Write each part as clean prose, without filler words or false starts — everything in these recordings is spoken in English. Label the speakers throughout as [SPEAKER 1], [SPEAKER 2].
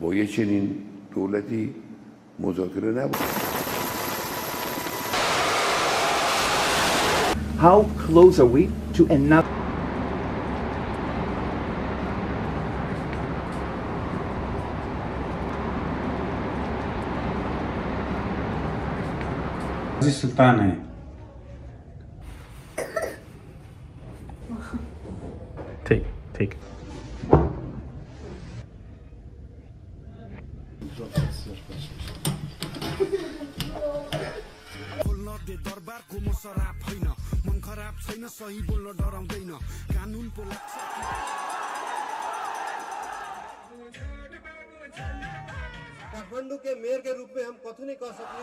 [SPEAKER 1] با یه چنین دولتی مذاکره نبود.
[SPEAKER 2] How close are we to another?
[SPEAKER 3] Sultan hai.
[SPEAKER 2] Take.
[SPEAKER 4] Kathmandu के mayor के रूप में हम कथू नहीं कह सकते।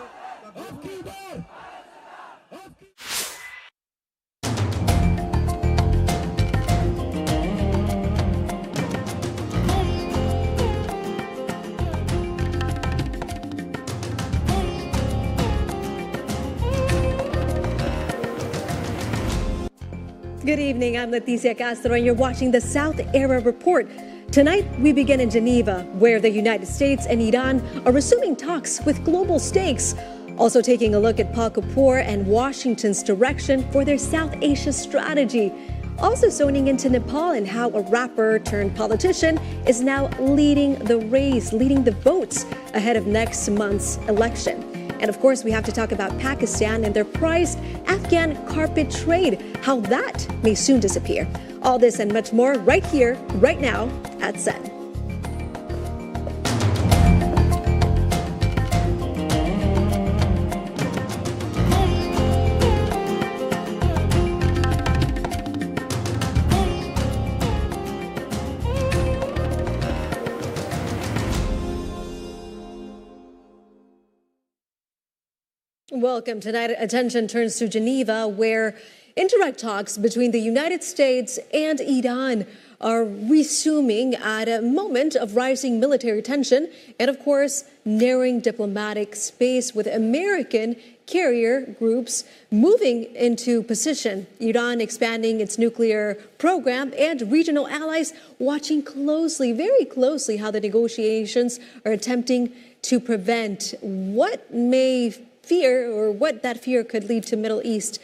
[SPEAKER 5] Good evening, I'm Leticia Castro and you're watching the South Era Report. Tonight, we begin in Geneva, where the United States and Iran are resuming talks with global stakes. Also taking a look at Paul Kapur and Washington's direction for their South Asia strategy. Also zoning into Nepal and how a rapper turned politician is now leading the race, leading the votes ahead of next month's election. And of course, we have to talk about Pakistan and their prized Afghan carpet trade, how that may soon disappear. All this and much more right here, right now at SEN. Welcome. Tonight, attention turns to Geneva, where indirect talks between the United States and Iran are resuming at a moment of rising military tension and, of course, narrowing diplomatic space with American carrier groups moving into position. Iran expanding its nuclear program and regional allies watching closely, very closely, how the negotiations are attempting to prevent what may fear or what that fear could lead to Middle East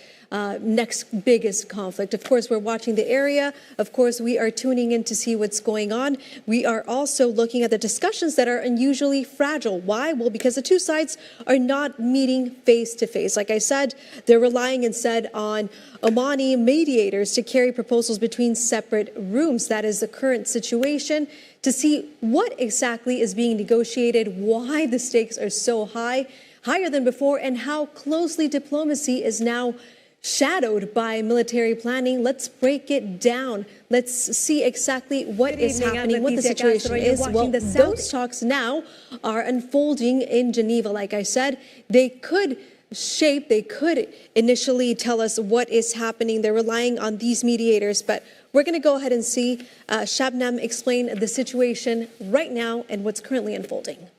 [SPEAKER 5] next biggest conflict. Of course, we're watching the area. Of course, we are tuning in to see what's going on. We are also looking at the discussions that are unusually fragile. Why? Well, because the two sides are not meeting face to face. Like I said, they're relying instead on Omani mediators to carry proposals between separate rooms. That is the current situation. To see what exactly is being negotiated, why the stakes are so high, higher than before, and how closely diplomacy is now shadowed by military planning. Let's break it down. Let's see exactly what is happening, what the situation is. Well, those talks now are unfolding in Geneva. Like I said, they could initially tell us what is happening. They're relying on these mediators, but we're going to go ahead and see Shabnam explain the situation right now and what's currently unfolding.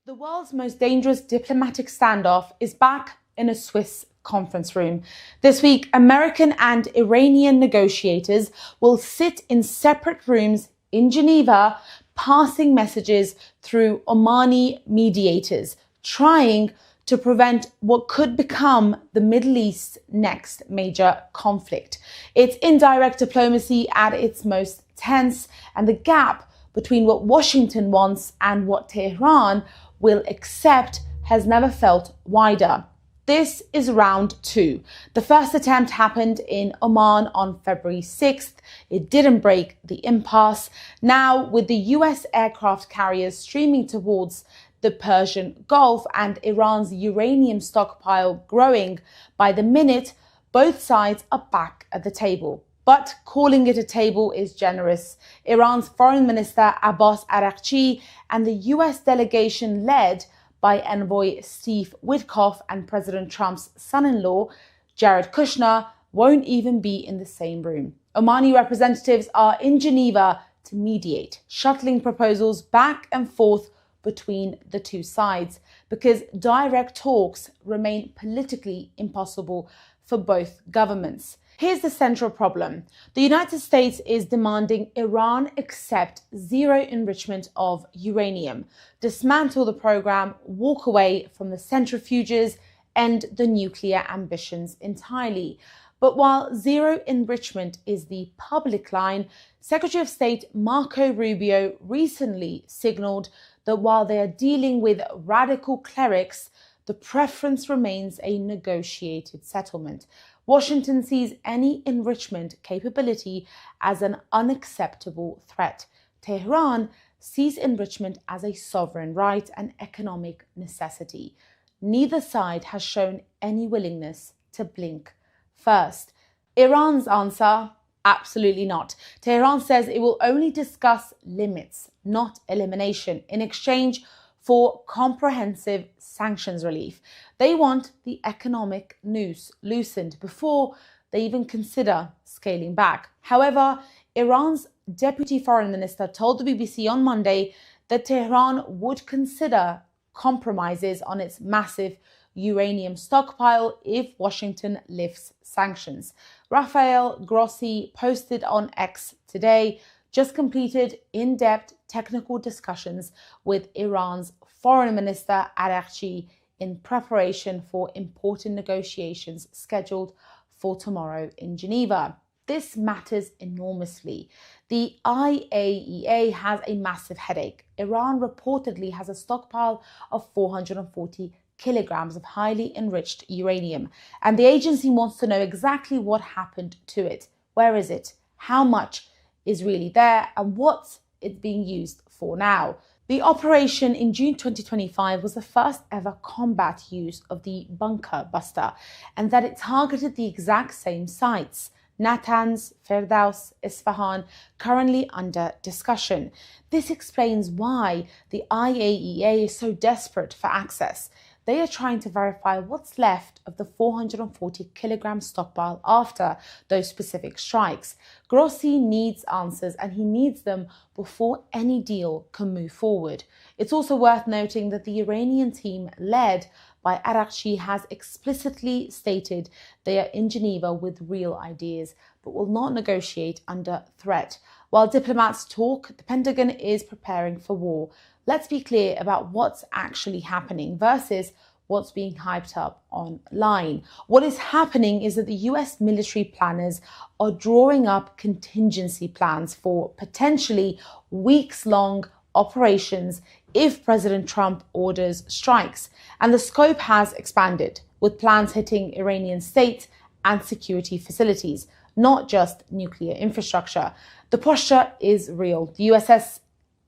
[SPEAKER 6] The world's most dangerous diplomatic standoff is back in a Swiss conference room. This week, American and Iranian negotiators will sit in separate rooms in Geneva, passing messages through Omani mediators, trying to prevent what could become the Middle East's next major conflict. It's indirect diplomacy at its most tense, and the gap between what Washington wants and what Tehran will accept has never felt wider. This is round two. The first attempt happened in Oman on February 6th. It didn't break the impasse. Now, with the US aircraft carriers streaming towards the Persian Gulf and Iran's uranium stockpile growing by the minute, both sides are back at the table. But calling it a table is generous. Iran's Foreign Minister Abbas Araghchi and the US delegation led by envoy Steve Witkoff and President Trump's son-in-law, Jared Kushner, won't even be in the same room. Omani representatives are in Geneva to mediate, shuttling proposals back and forth between the two sides, because direct talks remain politically impossible for both governments. Here's the central problem. The United States is demanding Iran accept zero enrichment of uranium, dismantle the program, walk away from the centrifuges, end the nuclear ambitions entirely. But while zero enrichment is the public line, Secretary of State Marco Rubio recently signaled that while they are dealing with radical clerics, the preference remains a negotiated settlement. Washington sees any enrichment capability as an unacceptable threat. Tehran sees enrichment as a sovereign right and economic necessity. Neither side has shown any willingness to blink. First, Iran's answer: absolutely not. Tehran says it will only discuss limits, not elimination, in exchange for comprehensive sanctions relief. They want the economic noose loosened before they even consider scaling back. However, Iran's deputy foreign minister told the BBC on Monday that Tehran would consider compromises on its massive uranium stockpile if Washington lifts sanctions. Rafael Grossi posted on X today, just completed in-depth technical discussions with Iran's Foreign Minister Araghchi in preparation for important negotiations scheduled for tomorrow in Geneva. This matters enormously. The IAEA has a massive headache. Iran reportedly has a stockpile of 440 kilograms of highly enriched uranium, and the agency wants to know exactly what happened to it. Where is it? How much is really there, and what's it being used for now? The operation in June 2025 was the first ever combat use of the bunker buster, and that it targeted the exact same sites: Natanz, Firdaus, Isfahan, currently under discussion. This explains why the IAEA is so desperate for access. They are trying to verify what's left of the 440 kilogram stockpile after those specific strikes. Grossi needs answers, and he needs them before any deal can move forward. It's also worth noting that the Iranian team led by Araghchi has explicitly stated they are in Geneva with real ideas, but will not negotiate under threat. While diplomats talk, the Pentagon is preparing for war. Let's be clear about what's actually happening versus what's being hyped up online. What is happening is that the US military planners are drawing up contingency plans for potentially weeks-long operations if President Trump orders strikes. And the scope has expanded, with plans hitting Iranian state and security facilities, not just nuclear infrastructure. The posture is real. The USS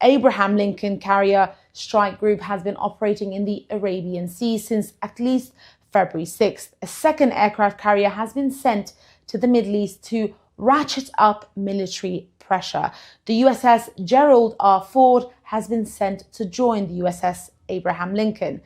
[SPEAKER 6] Abraham Lincoln carrier strike group has been operating in the Arabian Sea since at least February 6th. A second aircraft carrier has been sent to the Middle East to ratchet up military pressure. The USS Gerald R. Ford has been sent to join the USS Abraham Lincoln.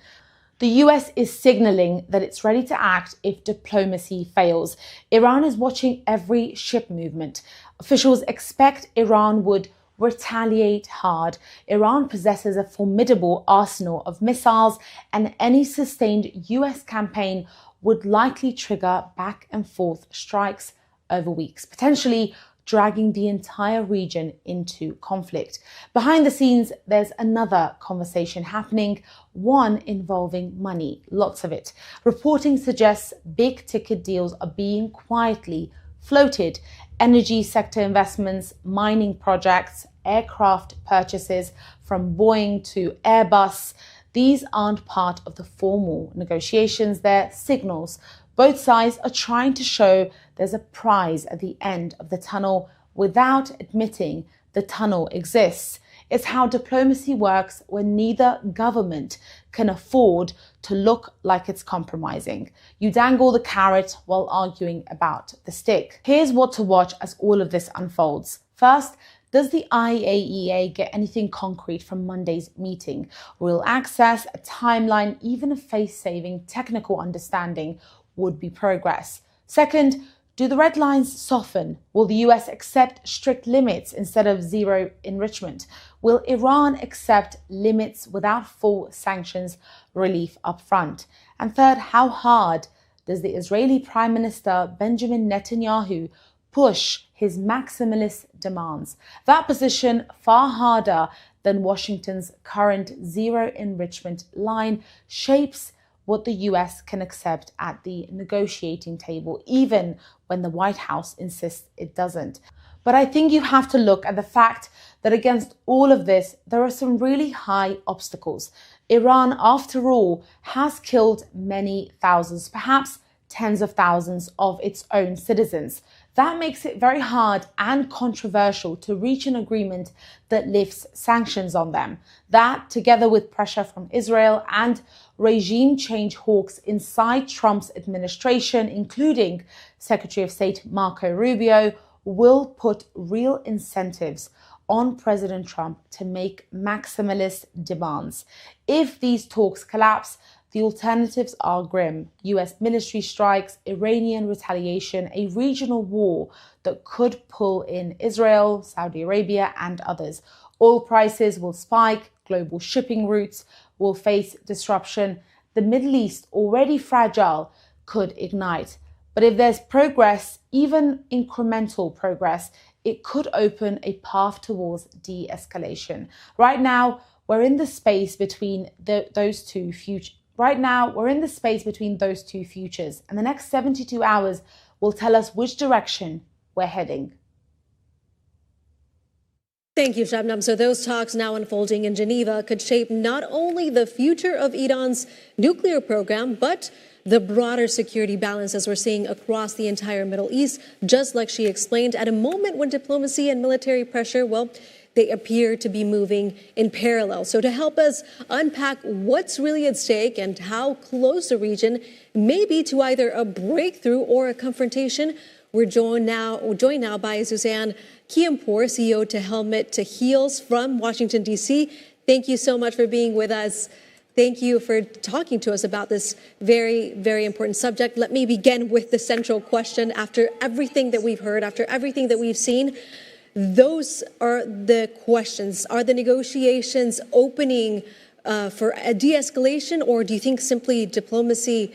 [SPEAKER 6] The US is signaling that it's ready to act if diplomacy fails. Iran is watching every ship movement. Officials expect Iran would retaliate hard. Iran possesses a formidable arsenal of missiles, and any sustained US campaign would likely trigger back and forth strikes over weeks, potentially dragging the entire region into conflict. Behind the scenes, there's another conversation happening, one involving money, lots of it. Reporting suggests big ticket deals are being quietly floated: energy sector investments, mining projects, aircraft purchases from Boeing to Airbus. These aren't part of the formal negotiations, they're signals. Both sides are trying to show there's a prize at the end of the tunnel without admitting the tunnel exists. It's how diplomacy works when neither government can afford to look like it's compromising. You dangle the carrot while arguing about the stick. Here's what to watch as all of this unfolds. First, does the IAEA get anything concrete from Monday's meeting? Real access, a timeline, even a face-saving technical understanding would be progress. Second, do the red lines soften? Will the US accept strict limits instead of zero enrichment? Will Iran accept limits without full sanctions relief up front? And third, how hard does the Israeli Prime Minister Benjamin Netanyahu push his maximalist demands. That position far harder than Washington's current zero enrichment line shapes what the US can accept at the negotiating table, even when the White House insists it doesn't. But I think you have to look at the fact that against all of this, there are some really high obstacles. Iran, after all, has killed many thousands, perhaps tens of thousands of its own citizens. That makes it very hard and controversial to reach an agreement that lifts sanctions on them. That, together with pressure from Israel and regime change hawks inside Trump's administration, including Secretary of State Marco Rubio, will put real incentives on President Trump to make maximalist demands. If these talks collapse, the alternatives are grim. US military strikes, Iranian retaliation, a regional war that could pull in Israel, Saudi Arabia, and others. Oil prices will spike, global shipping routes will face disruption. The Middle East, already fragile, could ignite. But if there's progress, even incremental progress, it could open a path towards de-escalation. Right now, we're in the space between those two futures. And the next 72 hours will tell us which direction we're heading.
[SPEAKER 5] Thank you, Shabnam. So those talks now unfolding in Geneva could shape not only the future of Iran's nuclear program, but the broader security balance as we're seeing across the entire Middle East, just like she explained, at a moment when diplomacy and military pressure, well, they appear to be moving in parallel. So to help us unpack what's really at stake and how close the region may be to either a breakthrough or a confrontation, we're joined now by Suzanne Kiampur, CEO to Helmet to Heels from Washington, D.C. Thank you so much for being with us. Thank you for talking to us about this very, very important subject. Let me begin with the central question. After everything that we've heard, after everything that we've seen, those are the questions. Are the negotiations opening for a de-escalation, or do you think simply diplomacy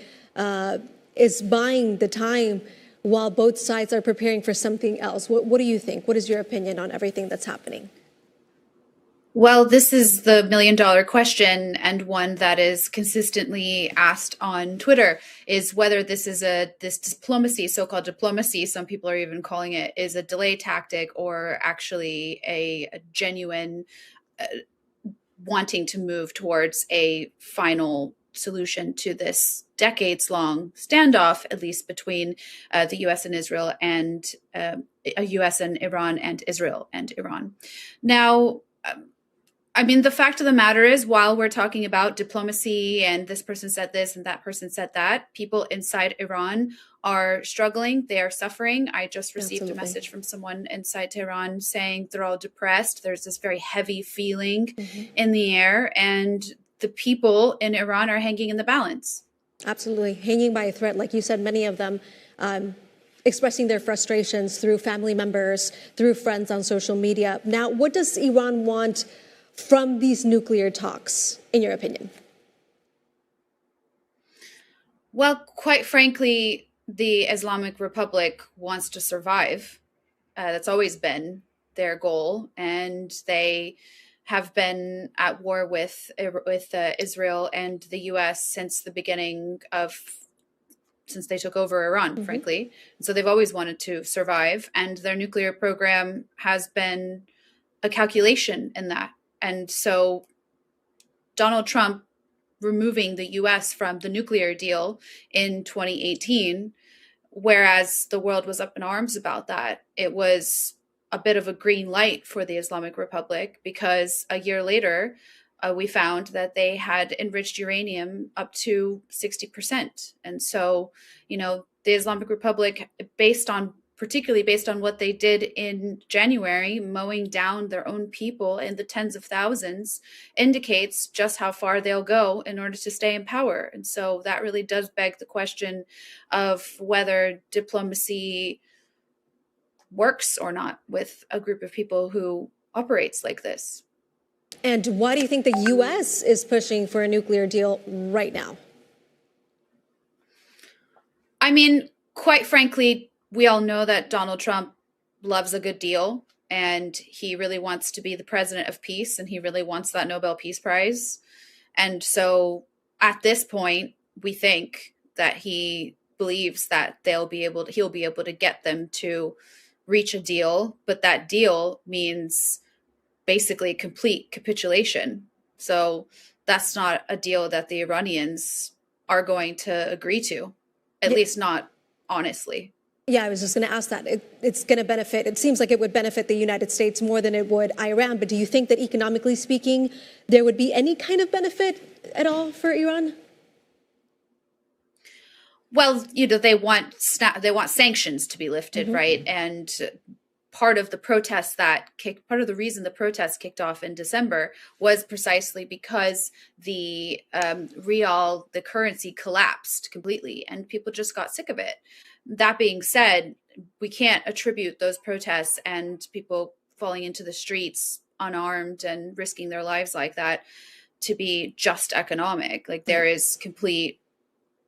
[SPEAKER 5] is buying the time while both sides are preparing for something else? What do you think? What is your opinion on everything that's happening?
[SPEAKER 3] Well, this is the million-dollar question, and one that is consistently asked on Twitter, is whether this diplomacy, so-called diplomacy, some people are even calling it, is a delay tactic or actually a genuine wanting to move towards a final solution to this decades-long standoff, at least between the U.S. and Israel, and U.S. and Iran, and Israel and Iran. Now, I mean, the fact of the matter is, while we're talking about diplomacy and this person said this and that person said that, people inside Iran are struggling. They are suffering. I just received a message from someone inside Tehran saying they're all depressed. There's this very heavy feeling in the air, and the people in Iran are hanging in the balance.
[SPEAKER 5] Absolutely. Hanging by a thread. Like you said, many of them expressing their frustrations through family members, through friends on social media. Now, what does Iran want from these nuclear talks, in your opinion?
[SPEAKER 3] Well, quite frankly, the Islamic Republic wants to survive. That's always been their goal, and they have been at war with Israel and the U.S. since they took over Iran, frankly. And so they've always wanted to survive, and their nuclear program has been a calculation in that. And so Donald Trump removing the U.S. from the nuclear deal in 2018, whereas the world was up in arms about that, it was a bit of a green light for the Islamic Republic, because a year later, we found that they had enriched uranium up to 60%. And so, the Islamic Republic, particularly based on what they did in January, mowing down their own people in the tens of thousands, indicates just how far they'll go in order to stay in power. And so that really does beg the question of whether diplomacy works or not with a group of people who operates like this.
[SPEAKER 5] And why do you think the U.S. is pushing for a nuclear deal right now?
[SPEAKER 3] I mean, quite frankly, we all know that Donald Trump loves a good deal, and he really wants to be the president of peace, and he really wants that Nobel Peace Prize. And so at this point, we think that he believes that he'll be able to get them to reach a deal, but that deal means basically complete capitulation. So that's not a deal that the Iranians are going to agree to, at least not honestly.
[SPEAKER 5] Yeah, I was just going to ask that. It's going to benefit, it seems like it would benefit the United States more than it would Iran. But do you think that economically speaking, there would be any kind of benefit at all for Iran?
[SPEAKER 3] Well, they want sanctions to be lifted, right? And part of the reason the protests kicked off in December was precisely because the rial, the currency, collapsed completely, and people just got sick of it. That being said, we can't attribute those protests and people falling into the streets unarmed and risking their lives like that to be just economic. Like, there is complete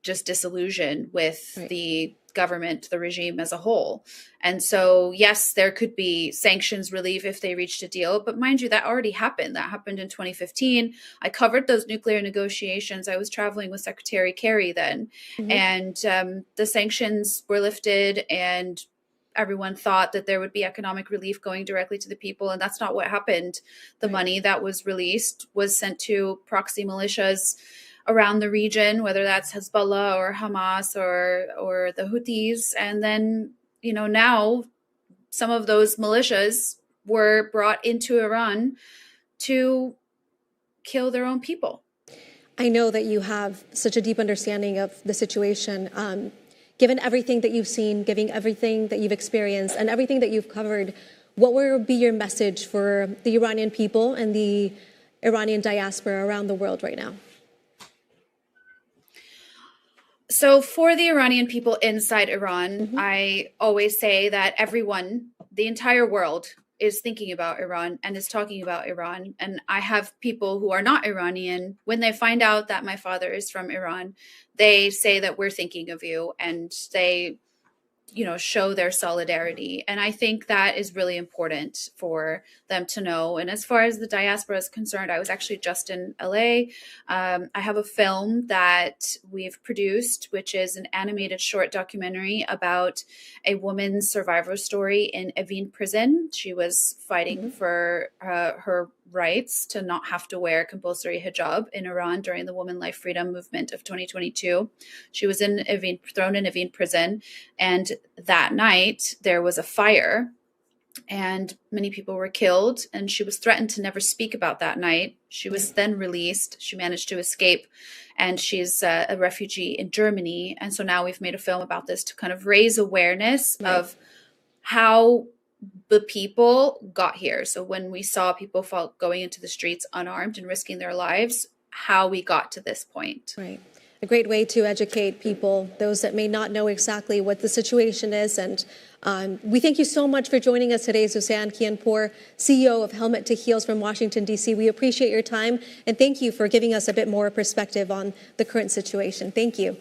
[SPEAKER 3] just disillusion with the government, the regime as a whole. And so, yes, there could be sanctions relief if they reached a deal. But mind you, that already happened. That happened in 2015. I covered those nuclear negotiations. I was traveling with Secretary Kerry then. And the sanctions were lifted, and everyone thought that there would be economic relief going directly to the people. And that's not what happened. The money that was released was sent to proxy militias around the region, whether that's Hezbollah or Hamas or the Houthis. And then, now some of those militias were brought into Iran to kill their own people.
[SPEAKER 5] I know that you have such a deep understanding of the situation. Given everything that you've seen, given everything that you've experienced and everything that you've covered, what would be your message for the Iranian people and the Iranian diaspora around the world right now?
[SPEAKER 3] So for the Iranian people inside Iran, I always say that everyone, the entire world, is thinking about Iran and is talking about Iran. And I have people who are not Iranian, when they find out that my father is from Iran, they say that we're thinking of you, and they show their solidarity. And I think that is really important for them to know. And as far as the diaspora is concerned, I was actually just in LA. I have a film that we've produced, which is an animated short documentary about a woman's survivor story in Evin prison. She was fighting for her rights to not have to wear compulsory hijab in Iran during the Women Life Freedom Movement of 2022. She was thrown in Evin prison, and that night there was a fire and many people were killed, and she was threatened to never speak about that night. She was then released. She managed to escape, and she's a refugee in Germany. And so now we've made a film about this to kind of raise awareness of how the people got here. So when we saw people going into the streets unarmed and risking their lives, how we got to this point.
[SPEAKER 5] Right. A great way to educate people, those that may not know exactly what the situation is. And we thank you so much for joining us today, Suzanne Kianpour, CEO of Helmet to Heels from Washington, D.C. We appreciate your time, and thank you for giving us a bit more perspective on the current situation. Thank you.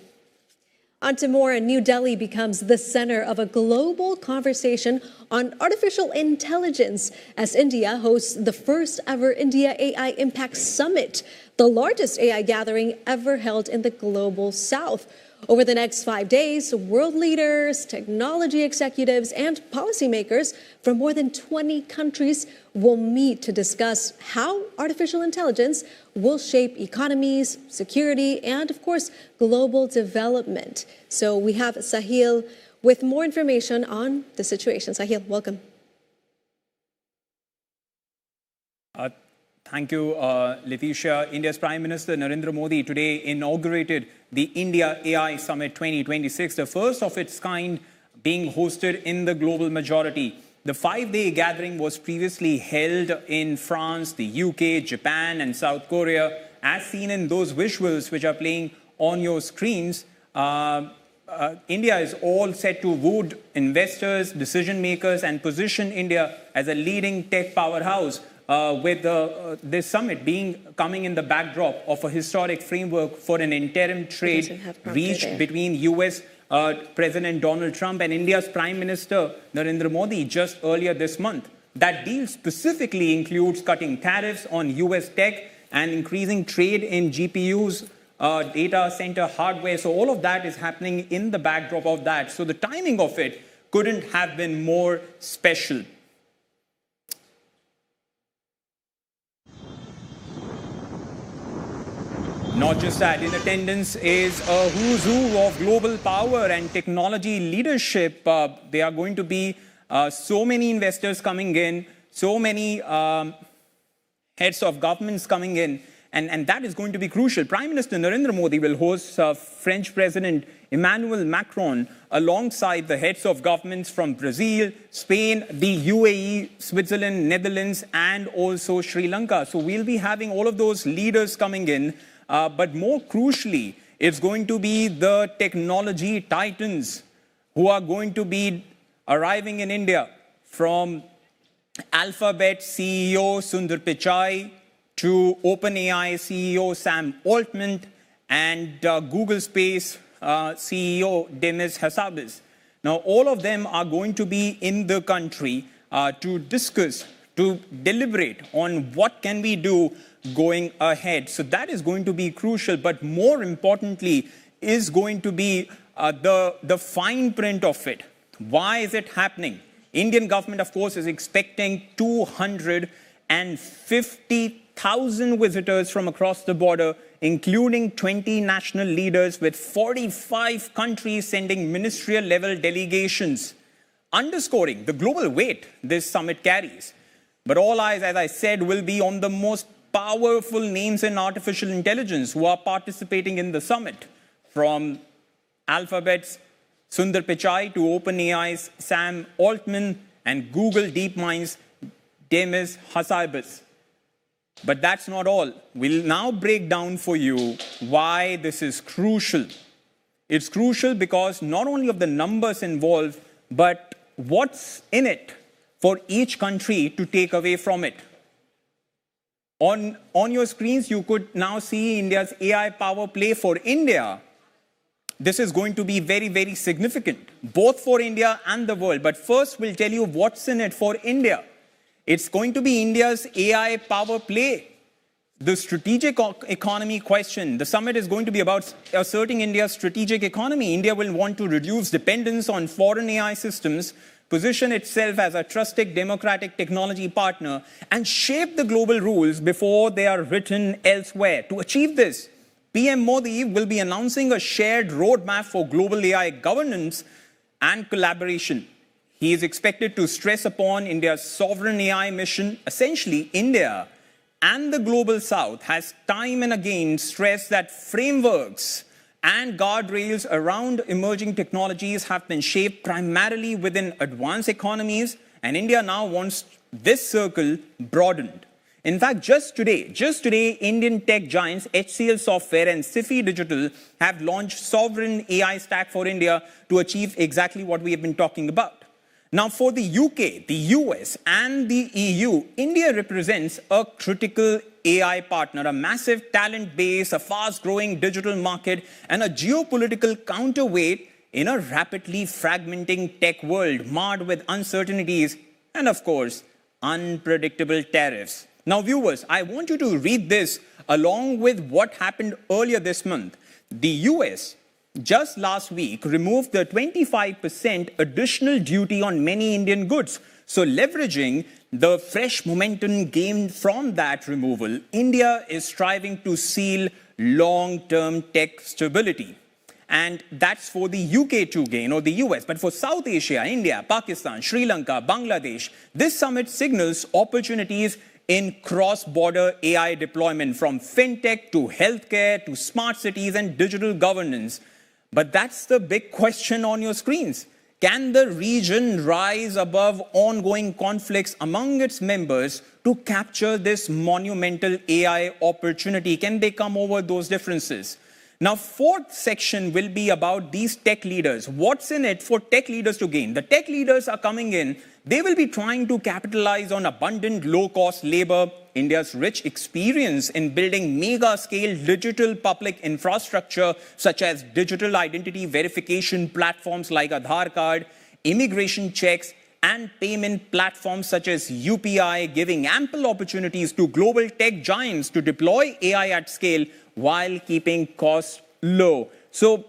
[SPEAKER 5] On to more, New Delhi becomes the center of a global conversation on artificial intelligence as India hosts the first ever India AI Impact Summit, the largest AI gathering ever held in the global south. Over the next 5 days, world leaders, technology executives, and policymakers from more than 20 countries will meet to discuss how artificial intelligence will shape economies, security, and, of course, global development. So we have Sahil with more information on the situation. Sahil, welcome.
[SPEAKER 7] Thank you, Leticia. India's Prime Minister Narendra Modi today inaugurated the India AI Summit 2026, the first of its kind being hosted in the global majority. The 5-day gathering was previously held in France, the UK, Japan, and South Korea. As seen in those visuals which are playing on your screens, India is all set to woo investors, decision makers, and position India as a leading tech powerhouse. With this summit coming in the backdrop of a historic framework for an interim trade reached between US President Donald Trump and India's Prime Minister Narendra Modi just earlier this month. That deal specifically includes cutting tariffs on US tech and increasing trade in GPUs, data center hardware. So all of that is happening in the backdrop of that. So the timing of it couldn't have been more special. Not just that, in attendance is a who's who of global power and technology leadership. There are going to be so many investors coming in, so many heads of governments coming in, and that is going to be crucial. Prime Minister Narendra Modi will host French President Emmanuel Macron alongside the heads of governments from Brazil, Spain, the UAE, Switzerland, Netherlands, and also Sri Lanka. So we'll be having all of those leaders coming in. But more crucially, it's going to be the technology titans who are going to be arriving in India, from Alphabet CEO Sundar Pichai to OpenAI CEO Sam Altman and Google Space CEO Demis Hassabis. Now, all of them are going to be in the country to discuss, to deliberate on what can we do going ahead. So that is going to be crucial, but more importantly is going to be the fine print of it. Why is it happening? Indian government, of course, is expecting 250,000 visitors from across the border, including 20 national leaders, with 45 countries sending ministerial-level delegations, underscoring the global weight this summit carries. But all eyes, as I said, will be on the most powerful names in artificial intelligence who are participating in the summit, from Alphabet's Sundar Pichai to OpenAI's Sam Altman and Google DeepMind's Demis Hassabis. But that's not all. We'll now break down for you why this is crucial. It's crucial because not only of the numbers involved, but what's in it for each country to take away from it. On your screens, you could now see India's AI power play for India. This is going to be very, very significant, both for India and the world. But first, we'll tell you what's in it for India. It's going to be India's AI power play. The strategic economy question. The summit is going to be about asserting India's strategic economy. India will want to reduce dependence on foreign AI systems, position itself as a trusted democratic technology partner, and shape the global rules before they are written elsewhere. To achieve this, PM Modi will be announcing a shared roadmap for global AI governance and collaboration. He is expected to stress upon India's sovereign AI mission. Essentially, India and the global south has time and again stressed that frameworks and guardrails around emerging technologies have been shaped primarily within advanced economies, and India now wants this circle broadened. In fact, just today, Indian tech giants HCL Software and Sifi Digital have launched sovereign AI stack for India to achieve exactly what we have been talking about. Now, for the UK, the US, and the EU, India represents a critical AI partner, a massive talent base, a fast-growing digital market, and a geopolitical counterweight in a rapidly fragmenting tech world marred with uncertainties and, of course, unpredictable tariffs. Now, viewers, I want you to read this along with what happened earlier this month. The US just last week removed the 25% additional duty on many Indian goods. So leveraging the fresh momentum gained from that removal, India is striving to seal long-term tech stability. And that's for the UK to gain, or the US. But for South Asia, India, Pakistan, Sri Lanka, Bangladesh, this summit signals opportunities in cross-border AI deployment, from fintech to healthcare to smart cities and digital governance. But that's the big question on your screens. Can the region rise above ongoing conflicts among its members to capture this monumental AI opportunity? Can they come over those differences? Now, fourth section will be about these tech leaders. What's in it for tech leaders to gain? The tech leaders are coming in. They will be trying to capitalize on abundant low-cost labor, India's rich experience in building mega-scale digital public infrastructure such as digital identity verification platforms like Aadhaar card, immigration checks, and payment platforms such as UPI, giving ample opportunities to global tech giants to deploy AI at scale while keeping costs low. So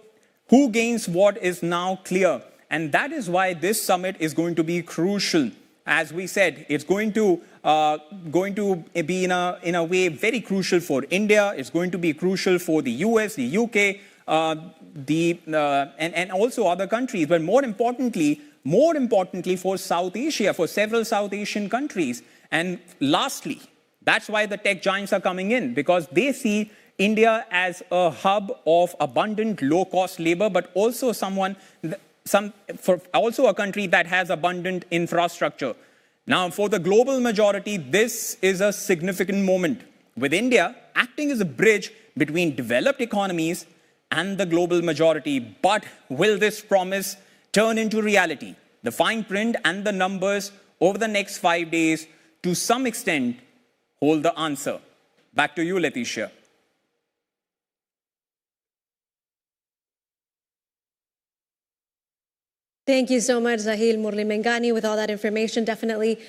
[SPEAKER 7] who gains what is now clear. And that is why this summit is going to be crucial. As we said, it's going to be in a way very crucial for India. It's going to be crucial for the US, the UK, and also other countries. But more importantly for South Asia, for several South Asian countries. And lastly, that's why the tech giants are coming in, because they see India as a hub of abundant low-cost labor, but also also a country that has abundant infrastructure. Now, for the global majority, this is a significant moment, with India acting as a bridge between developed economies and the global majority. But will this promise turn into reality? The fine print and the numbers over the next 5 days, to some extent, hold the answer. Back to you, Leticia.
[SPEAKER 5] Thank you so much, Zahil Murli-Mengani, with all that information. Definitely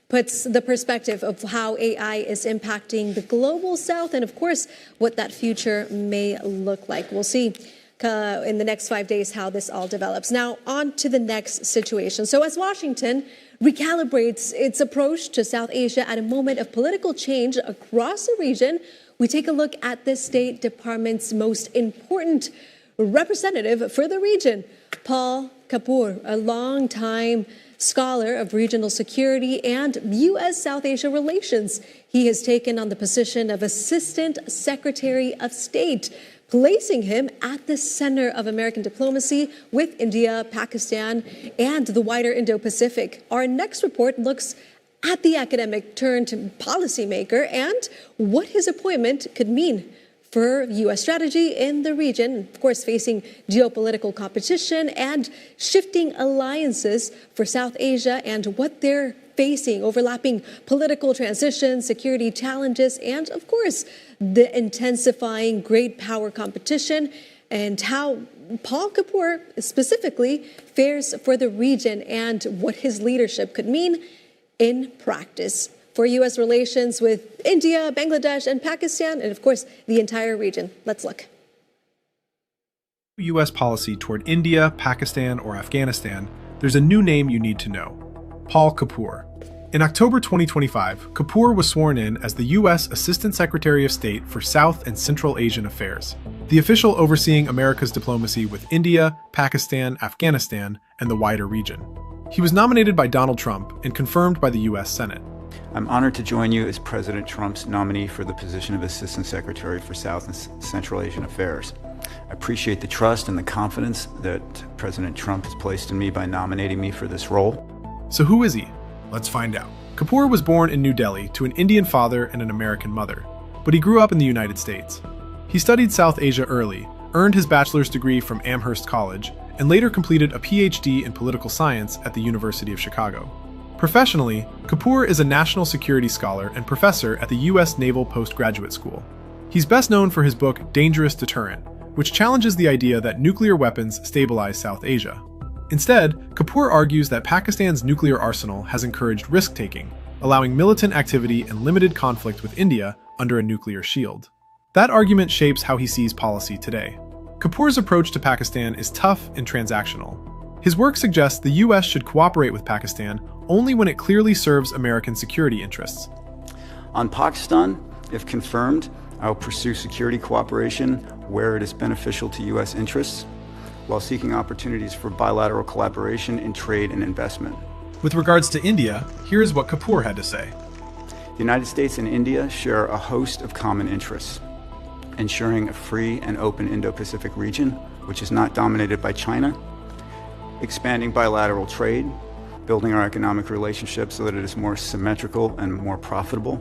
[SPEAKER 5] puts the perspective of how AI is impacting the global South and, of course, what that future may look like. We'll see in the next 5 days how this all develops. Now, on to the next situation. So as Washington recalibrates its approach to South Asia at a moment of political change across the region, we take a look at the State Department's most important representative for the region, Paul Kapur, a longtime scholar of regional security and U.S.-South Asia relations. He has taken on the position of Assistant Secretary of State, placing him at the center of American diplomacy with India, Pakistan, and the wider Indo-Pacific. Our next report looks at the academic turned policymaker and what his appointment could mean for U.S. strategy in the region, of course, facing geopolitical competition and shifting alliances for South Asia and what they're facing, overlapping political transitions, security challenges, and, of course, the intensifying great power competition, and how Paul Kapur specifically fares for the region and what his leadership could mean in practice for U.S. relations with India, Bangladesh, and Pakistan, and of course, the entire region. Let's look.
[SPEAKER 8] U.S. policy toward India, Pakistan, or Afghanistan, there's a new name you need to know: Paul Kapur. In October 2025, Kapur was sworn in as the U.S. Assistant Secretary of State for South and Central Asian Affairs, the official overseeing America's diplomacy with India, Pakistan, Afghanistan, and the wider region. He was nominated by Donald Trump and confirmed by the U.S. Senate.
[SPEAKER 9] I'm honored to join you as President Trump's nominee for the position of Assistant Secretary for South and Central Asian Affairs. I appreciate the trust and the confidence that President Trump has placed in me by nominating me for this role.
[SPEAKER 8] So who is he? Let's find out. Kapur was born in New Delhi to an Indian father and an American mother, but he grew up in the United States. He studied South Asia early, earned his bachelor's degree from Amherst College, and later completed a PhD in political science at the University of Chicago. Professionally, Kapur is a national security scholar and professor at the U.S. Naval Postgraduate School. He's best known for his book Dangerous Deterrent, which challenges the idea that nuclear weapons stabilize South Asia. Instead, Kapur argues that Pakistan's nuclear arsenal has encouraged risk-taking, allowing militant activity and limited conflict with India under a nuclear shield. That argument shapes how he sees policy today. Kapur's approach to Pakistan is tough and transactional. His work suggests the U.S. should cooperate with Pakistan only when it clearly serves American security interests.
[SPEAKER 9] On Pakistan, if confirmed, I will pursue security cooperation where it is beneficial to U.S. interests, while seeking opportunities for bilateral collaboration in trade and investment.
[SPEAKER 8] With regards to India, here's what Kapur had to say.
[SPEAKER 9] The United States and India share a host of common interests: ensuring a free and open Indo-Pacific region, which is not dominated by China, expanding bilateral trade, building our economic relationships so that it is more symmetrical and more profitable,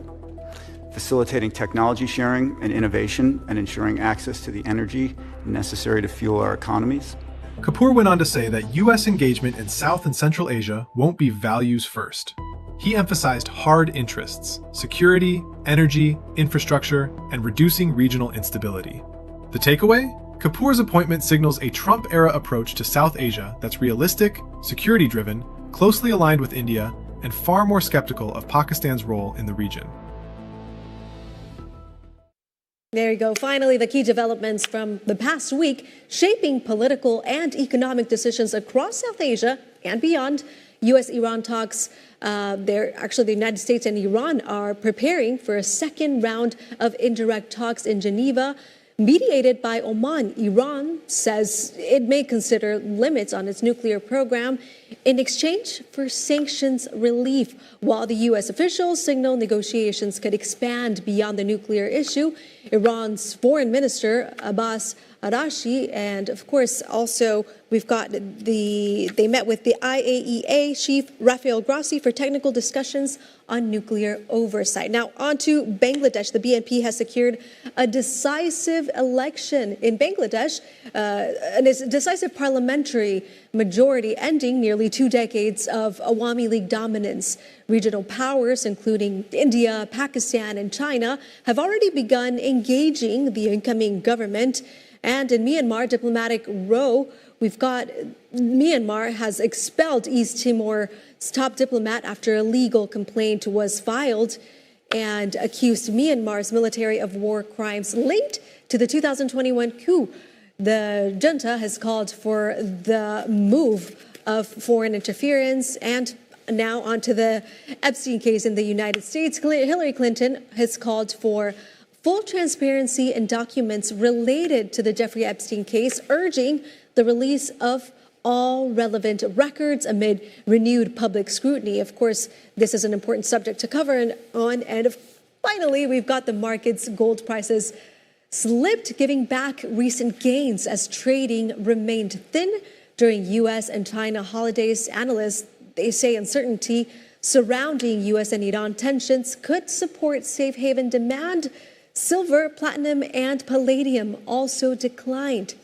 [SPEAKER 9] facilitating technology sharing and innovation, and ensuring access to the energy necessary to fuel our economies.
[SPEAKER 8] Kapur went on to say that U.S. engagement in South and Central Asia won't be values first. He emphasized hard interests: security, energy, infrastructure, and reducing regional instability. The takeaway? Kapur's appointment signals a Trump-era approach to South Asia that's realistic, security-driven, closely aligned with India, and far more skeptical of Pakistan's role in the region.
[SPEAKER 5] There you go. Finally, the key developments from the past week shaping political and economic decisions across South Asia and beyond. U.S.-Iran talks, the United States and Iran are preparing for a second round of indirect talks in Geneva, mediated by Oman. Iran says it may consider limits on its nuclear program in exchange for sanctions relief, while the U.S. officials signal negotiations could expand beyond the nuclear issue. Iran's foreign minister, Abbas Araghchi, and of course also we've got they met with the IAEA chief Rafael Grossi for technical discussions on nuclear oversight. Now on to Bangladesh. The BNP has secured a decisive election in Bangladesh, a decisive parliamentary majority ending nearly 2 decades of Awami League dominance. Regional powers, including India, Pakistan, and China, have already begun engaging the incoming government. And in Myanmar, diplomatic row, we've got Myanmar has expelled East Timor's top diplomat after a legal complaint was filed and accused Myanmar's military of war crimes linked to the 2021 coup. The junta has called for the move of foreign interference. And now onto the Epstein case in the United States. Hillary Clinton has called for full transparency in documents related to the Jeffrey Epstein case, urging the release of all relevant records amid renewed public scrutiny. Of course, this is an important subject to cover on. And finally, we've got the markets. Gold prices slipped, giving back recent gains as trading remained thin during U.S. and China holidays. Analysts, they say uncertainty surrounding U.S. and Iran tensions could support safe haven demand. Silver, platinum, and palladium also declined.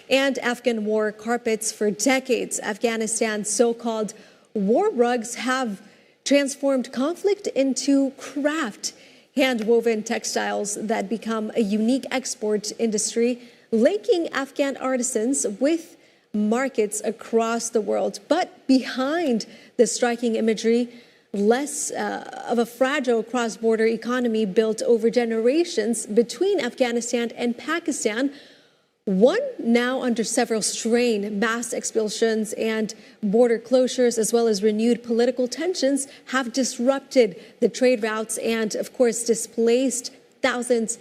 [SPEAKER 5] And Afghan war carpets for decades. Afghanistan's so-called war rugs have transformed conflict into craft, hand-woven textiles that become a unique export industry, linking Afghan artisans with markets across the world. But behind the striking imagery, less of a fragile cross-border economy built over generations between Afghanistan and Pakistan, one now under several strain. Mass expulsions and border closures, as well as renewed political tensions, have disrupted the trade routes and, of course, displaced thousands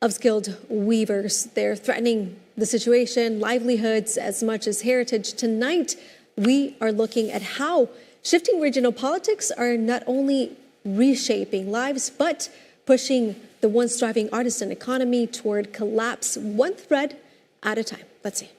[SPEAKER 5] of skilled weavers. They're threatening the situation, livelihoods, as much as heritage. Tonight, we are looking at how shifting regional politics are not only reshaping lives, but pushing the once thriving artisan economy toward collapse, one thread at a time. Let's see.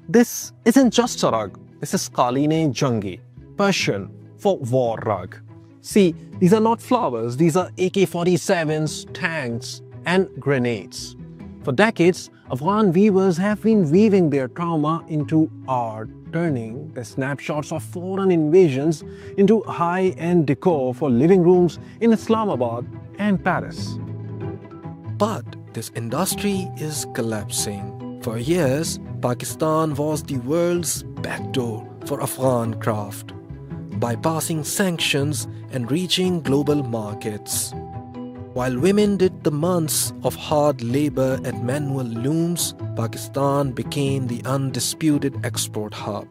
[SPEAKER 10] This isn't just a rug. This is Qaleen Jangi, Persian for war rug. See, these are not flowers. These are AK-47s, tanks, and grenades. For decades, Afghan weavers have been weaving their trauma into art, turning the snapshots of foreign invasions into high-end decor for living rooms in Islamabad and Paris.
[SPEAKER 11] But this industry is collapsing. For years, Pakistan was the world's backdoor for Afghan craft, bypassing sanctions and reaching global markets. While women did the months of hard labor at manual looms, Pakistan became the undisputed export hub.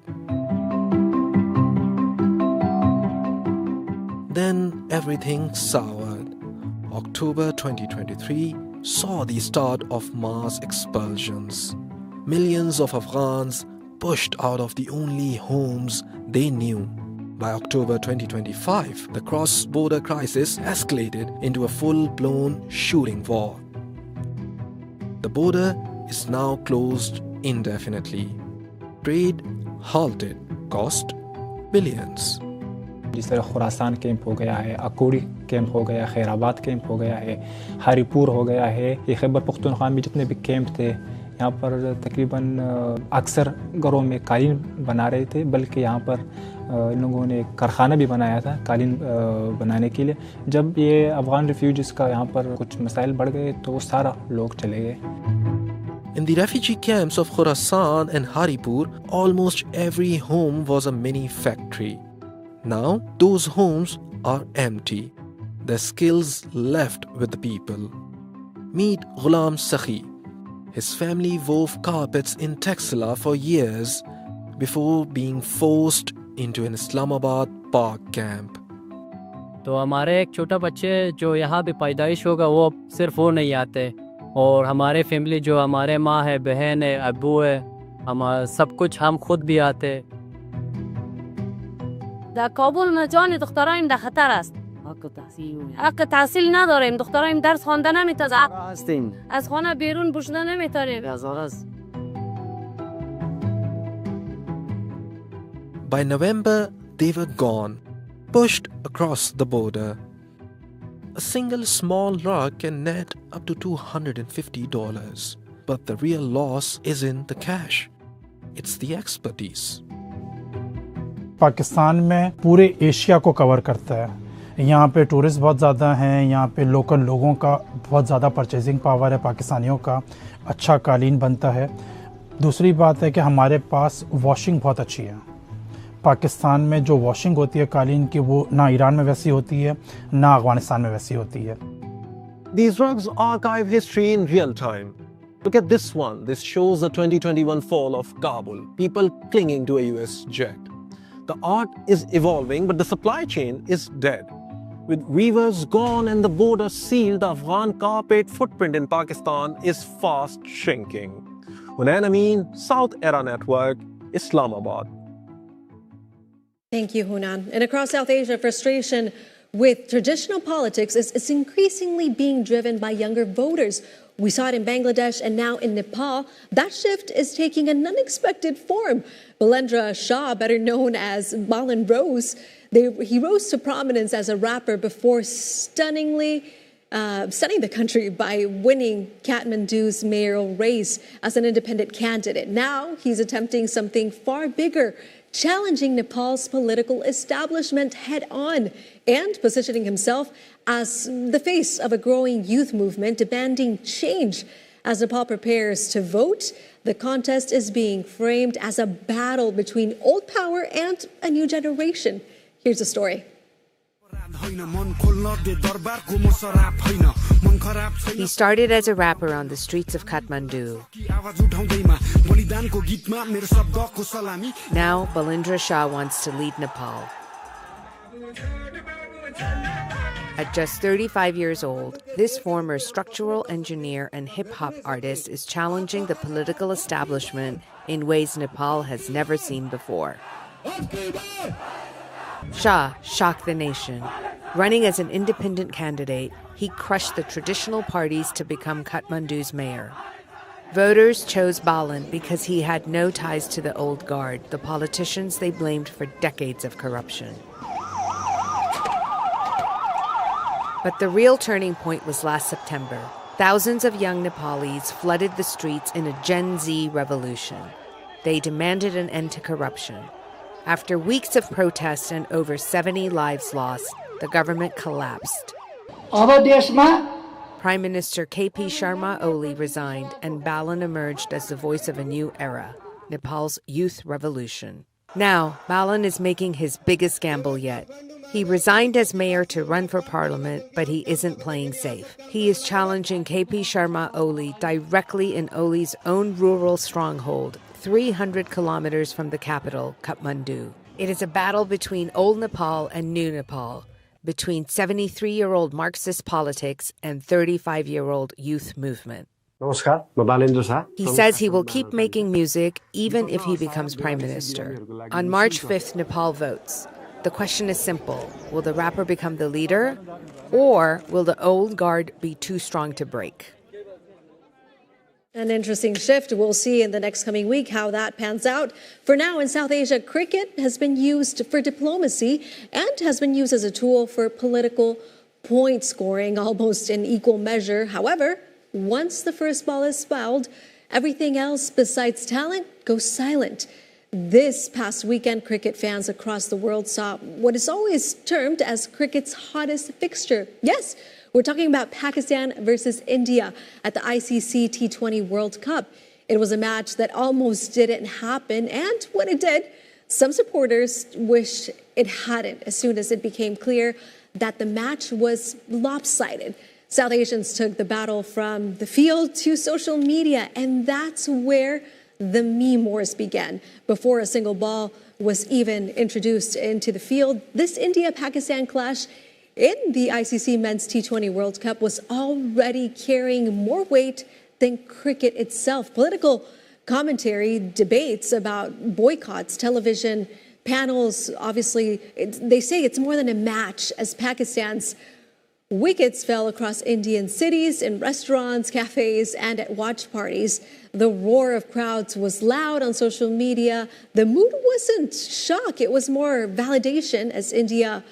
[SPEAKER 11] Then everything soured. October 2023 saw the start of mass expulsions. Millions of Afghans pushed out of the only homes they knew. By October 2025, the cross-border crisis escalated into a full-blown shooting war. The border is now closed indefinitely. Trade halted, cost billions.
[SPEAKER 12] जिस तरह Khorasan camp हो गया है, Akodi camp हो गया, Khairabad camp हो गया है, हरिपुर हो गया है, ये खैबर पख्तूनख्वा में जितने भी कैंप थे, यहाँ पर तकरीबन अक्सर घरों में कालीन बना रहे थे, बल्कि यहाँ पर इन लोगों ने एक कारखाना भी बनाया था कालीन बनाने के लिए। जब ये अफगान रिफ्यूजीज का यहाँ पर कुछ मसाइल बढ़ गए तो सारा लोग चले गए।
[SPEAKER 11] In the refugee camps of Khorasan and Haripur, almost every home was a mini factory. Now, those homes are empty. Their skills left with the people. Meet Ghulam Sakhi. His family wove carpets in Taxila for years before being forced into an Islamabad park camp.
[SPEAKER 13] तो हमारे एक छोटा बच्चे जो यहाँ पे पैदाइश होगा वो सिर्फ वो नहीं आते, और हमारे फैमिली जो हमारे माँ है, बहन है, अब्बू है, हमारा सब कुछ हम खुद भी आते.
[SPEAKER 14] در کابل جان دخترایم در خطر است. حق تحصیل نداریم، دخترایم درس خوانده نمیتونه، از خانه بیرون پوشیده نمیتونیم.
[SPEAKER 11] By November, they were gone, pushed across the border. A single small rug can net up to $250, but the real loss isn't the cash, it's the expertise.
[SPEAKER 15] Pakistan में पूरे एशिया को कवर करता है. यहाँ पे टूरिस्ट बहुत ज़्यादा हैं, यहाँ पे लोकल लोगों का बहुत ज़्यादा परचेजिंग पावर है, पाकिस्तानियों का अच्छा कालीन बनता है. दूसरी बात है कि हमारे पास वॉशिंग बहुत अच्छी है. पाकिस्तान में जो वॉशिंग होती है कालीन की, वो ना ईरान में वैसी होती है, ना अफगानिस्तान में वैसी होती है.
[SPEAKER 10] These rugs archive history in real time. Look at this one. This shows the 2021 fall of Kabul. People clinging to a US jet. The art is evolving, but the supply chain is dead. With weavers gone and the border sealed, the Afghan carpet footprint in Pakistan is fast shrinking. Hunain Amin, South Era Network, Islamabad.
[SPEAKER 5] Thank you, Hunan. And across South Asia, frustration with traditional politics is increasingly being driven by younger voters. We saw it in Bangladesh and now in Nepal. That shift is taking an unexpected form. Balendra Shah, better known as Balan Rose, he rose to prominence as a rapper before stunning the country by winning Kathmandu's mayoral race as an independent candidate. Now he's attempting something far bigger, challenging Nepal's political establishment head-on and positioning himself as the face of a growing youth movement demanding change. As Nepal prepares to vote, the contest is being framed as a battle between old power and a new generation. Here's the story.
[SPEAKER 16] He started as a rapper on the streets of Kathmandu. Now, Balendra Shah wants to lead Nepal. At just 35 years old, this former structural engineer and hip-hop artist is challenging the political establishment in ways Nepal has never seen before. Shah shocked the nation. Running as an independent candidate, he crushed the traditional parties to become Kathmandu's mayor. Voters chose Balan because he had no ties to the old guard, the politicians they blamed for decades of corruption. But the real turning point was last September. Thousands of young Nepalis flooded the streets in a Gen Z revolution. They demanded an end to corruption. After weeks of protests and over 70 lives lost, the government collapsed. Prime Minister KP Sharma Oli resigned, and Balan emerged as the voice of a new era, Nepal's youth revolution. Now, Balan is making his biggest gamble yet. He resigned as mayor to run for parliament, but he isn't playing safe. He is challenging KP Sharma Oli directly in Oli's own rural stronghold, 300 kilometers from the capital, Kathmandu. It is a battle between old Nepal and new Nepal, between 73-year-old Marxist politics and 35-year-old youth movement. He says he will keep making music even if he becomes prime minister. On March 5th, Nepal votes. The question is simple. Will the rapper become the leader, or will the old guard be too strong to break?
[SPEAKER 5] An interesting shift. We'll see in the next coming week how that pans out. For now, in South Asia, cricket has been used for diplomacy and has been used as a tool for political point scoring, almost in equal measure. However, once the first ball is fouled, everything else besides talent goes silent. This past weekend, cricket fans across the world saw what is always termed as cricket's hottest fixture. Yes, we're talking about Pakistan versus India at the ICC T20 World Cup. It was a match that almost didn't happen, and when it did, some supporters wish it hadn't as soon as it became clear that the match was lopsided. South Asians took the battle from the field to social media, and that's where the meme wars began. Before a single ball was even introduced into the field, this India-Pakistan clash in the ICC Men's T20 World Cup was already carrying more weight than cricket itself. Political commentary, debates about boycotts, television panels, obviously, they say it's more than a match as Pakistan's wickets fell across Indian cities, in restaurants, cafes, and at watch parties. The roar of crowds was loud on social media. The mood wasn't shock, it was more validation as India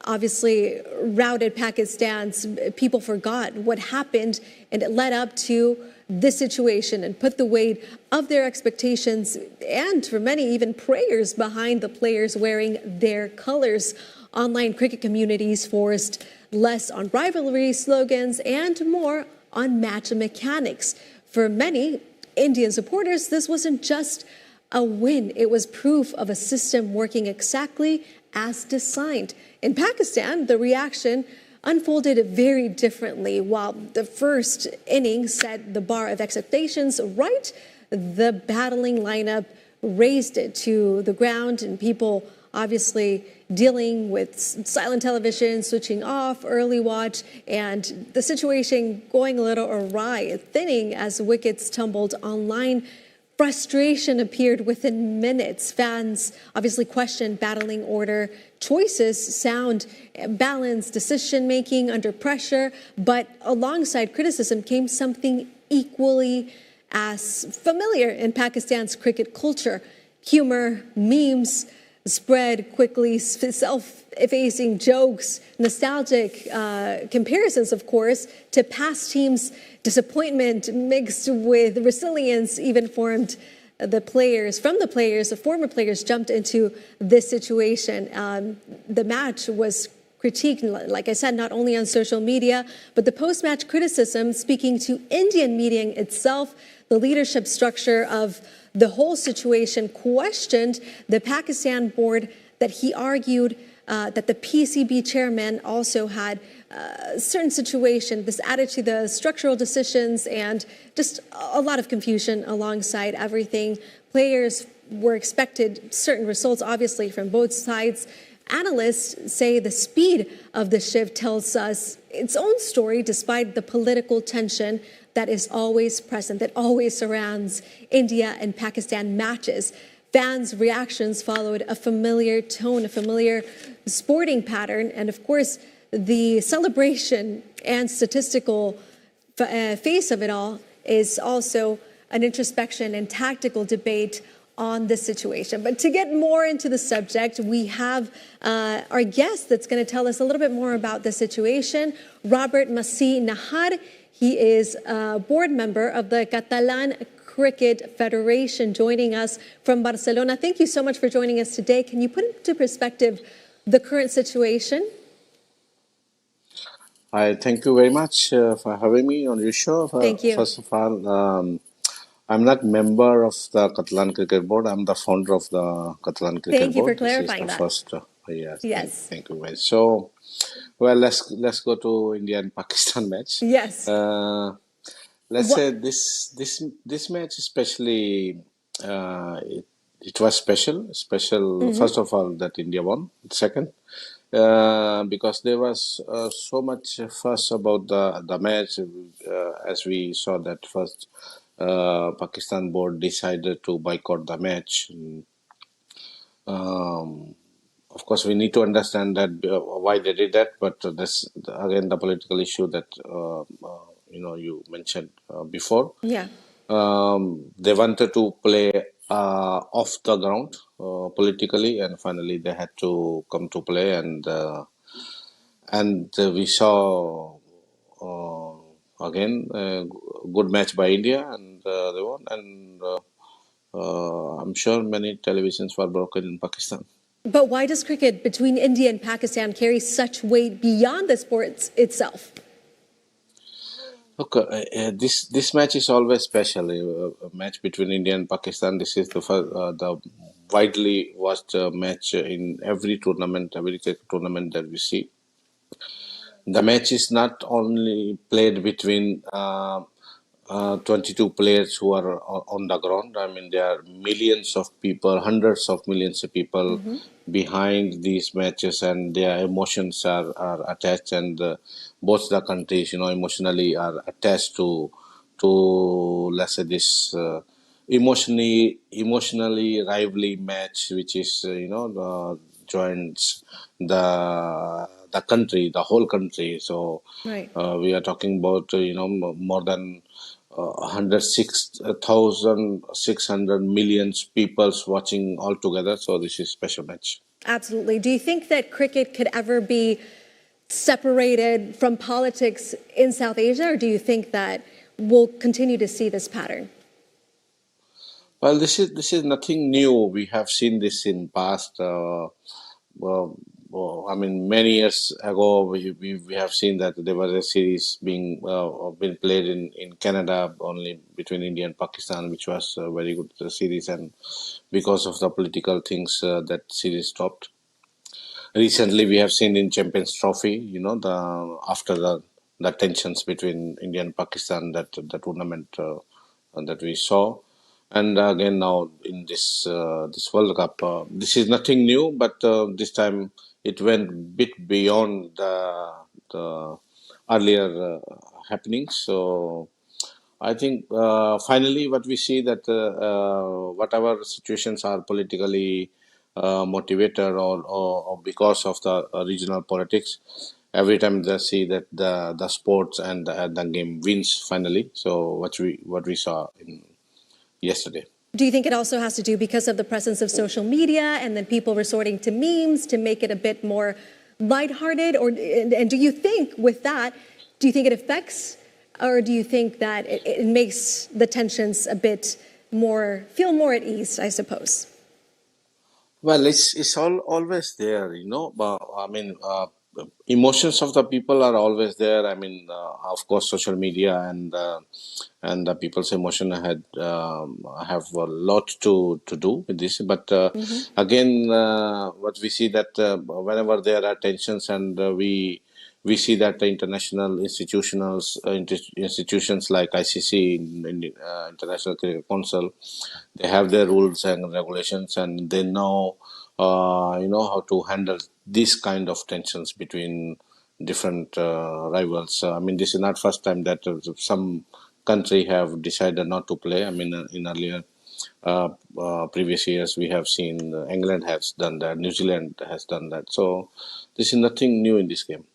[SPEAKER 5] obviously routed Pakistan's. People forgot what happened, and it led up to this situation and put the weight of their expectations and, for many, even prayers behind the players wearing their colors. Online cricket communities forced less on rivalry slogans and more on match mechanics. For many Indian supporters, this wasn't just a win. It was proof of a system working exactly as designed. In Pakistan, the reaction unfolded very differently. While the first innings set the bar of expectations right, the battling lineup raised it to the ground, and people obviously dealing with silent television, switching off, early watch, and the situation going a little awry, thinning as wickets tumbled online. Frustration appeared within minutes. Fans obviously questioned battling order, choices, sound, balance, decision-making under pressure. But alongside criticism came something equally as familiar in Pakistan's cricket culture. Humor, memes spread quickly, self-effacing jokes, nostalgic comparisons, of course, to past teams' disappointment mixed with resilience even formed the former players jumped into this situation. The match was critiqued, like I said, not only on social media, but the post-match criticism speaking to Indian media itself, the leadership structure of the whole situation questioned the Pakistan board that he argued that the PCB chairman also had a certain situation, this added to the structural decisions and just a lot of confusion alongside everything. Players were expected certain results, obviously, from both sides. Analysts say the speed of the shift tells us its own story despite the political tension that is always present, that always surrounds India and Pakistan matches. Fans' reactions followed a familiar tone, a familiar sporting pattern, and of course, the celebration and statistical face of it all is also an introspection and tactical debate on this situation. But to get more into the subject, we have our guest that's going to tell us a little bit more about the situation, Robert Masih Nahar. He is a board member of the Catalan Cricket Federation, joining us from Barcelona. Thank you so much for joining us today. Can you put into perspective the current situation?
[SPEAKER 17] Thank you very much for having me on your show.
[SPEAKER 5] Thank you.
[SPEAKER 17] First of all, I'm not member of the Catalan Cricket Board. I'm the founder of the Catalan Cricket Board.
[SPEAKER 5] Thank you for clarifying that.
[SPEAKER 17] First,
[SPEAKER 5] yes.
[SPEAKER 17] Thank you very much. So, well, let's go to India and Pakistan match.
[SPEAKER 5] Yes.
[SPEAKER 17] Let's say this match especially it was special. Mm-hmm. First of all, that India won. Second, because there was so much fuss about the match, as we saw that first Pakistan board decided to boycott the match. Of course, we need to understand that why they did that, but this again the political issue that you mentioned before.
[SPEAKER 5] Yeah.
[SPEAKER 17] They wanted to play off the ground politically, and finally they had to come to play, and we saw again, good match by India, and they won. And I'm sure many televisions were broken in Pakistan.
[SPEAKER 5] But why does cricket between India and Pakistan carry such weight beyond the sport itself?
[SPEAKER 17] Look, this match is always special. A match between India and Pakistan. This is the widely watched match in every tournament, every cricket tournament that we see. The match is not only played between 22 players who are on the ground. I mean, there are millions of people, hundreds of millions of people behind these matches, and their emotions are attached, and both the countries, emotionally are attached to let's say this emotionally lively match, which is joins the country, the whole country. So
[SPEAKER 5] right.
[SPEAKER 17] We are talking about more than 106,600 million people watching all together. So this is a special match.
[SPEAKER 5] Absolutely. Do you think that cricket could ever be separated from politics in South Asia, or do you think that we'll continue to see this pattern?
[SPEAKER 17] Well, this is nothing new. We have seen this in past. I mean, many years ago, we have seen that there was a series being played in Canada only between India and Pakistan, which was a very good series, and because of the political things, that series stopped. Recently, we have seen in Champions Trophy, after the tensions between India and Pakistan, that the tournament that we saw. And again now in this World Cup, this is nothing new, but this time it went a bit beyond the earlier happenings. So I think finally what we see that whatever situations are politically motivated or because of the regional politics, every time they see that the sports and the game wins finally. So what we saw in yesterday.
[SPEAKER 5] Do you think it also has to do because of the presence of social media and then people resorting to memes to make it a bit more lighthearted? And do you think with that, do you think it affects, or do you think that it makes the tensions a bit feel more at ease, I suppose?
[SPEAKER 17] Well, it's always there, but I mean, emotions of the people are always there. I mean, of course, social media and the people's emotion have a lot to do with this. But again, what we see that whenever there are tensions, and we see that the international institutions like ICC, International Cricket Council, they have their rules and regulations, and they know how to handle this kind of tensions between different rivals. I mean, this is not first time that some country have decided not to play. I mean, in earlier previous years, we have seen England has done that, New Zealand has done that. So this is nothing new in this game.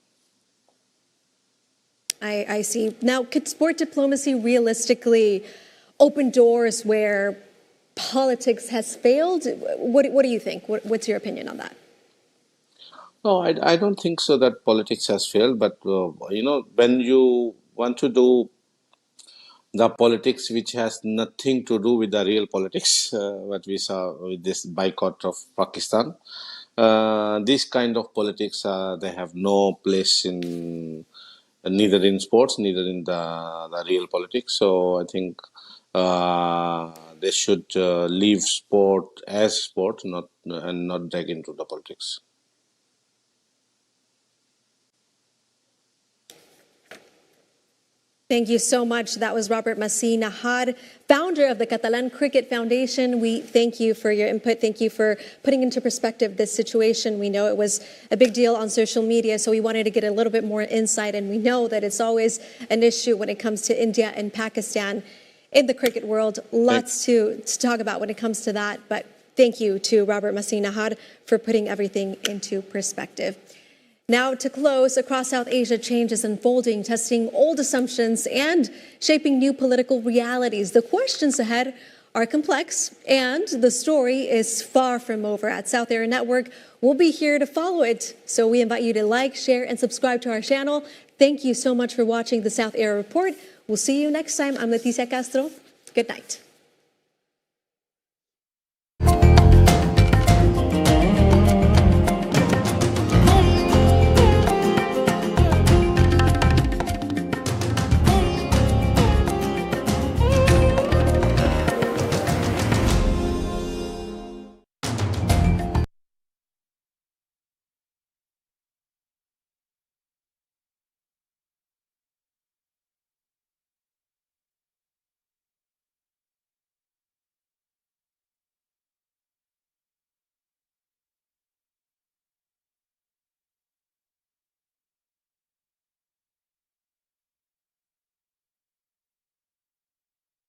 [SPEAKER 5] I see. Now, could sport diplomacy realistically open doors where politics has failed? What do you think? What's your opinion on that?
[SPEAKER 17] No, I don't think so that politics has failed. But, when you want to do the politics which has nothing to do with the real politics, what we saw with this boycott of Pakistan, this kind of politics, they have no place in neither in sports, neither in the real politics. So I think they should leave sport as sport, not drag into the politics.
[SPEAKER 5] Thank you so much. That was Robert Masih Nahar, founder of the Catalan Cricket Foundation. We thank you for your input. Thank you for putting into perspective this situation. We know it was a big deal on social media, so we wanted to get a little bit more insight. And we know that it's always an issue when it comes to India and Pakistan in the cricket world. Lots to talk about when it comes to that. But thank you to Robert Masih Nahar for putting everything into perspective. Now, to close, across South Asia, change is unfolding, testing old assumptions and shaping new political realities. The questions ahead are complex, and the story is far from over. At South Asia Network, we'll be here to follow it. So we invite you to like, share, and subscribe to our channel. Thank you so much for watching the South Air Report. We'll see you next time. I'm Leticia Castro. Good night.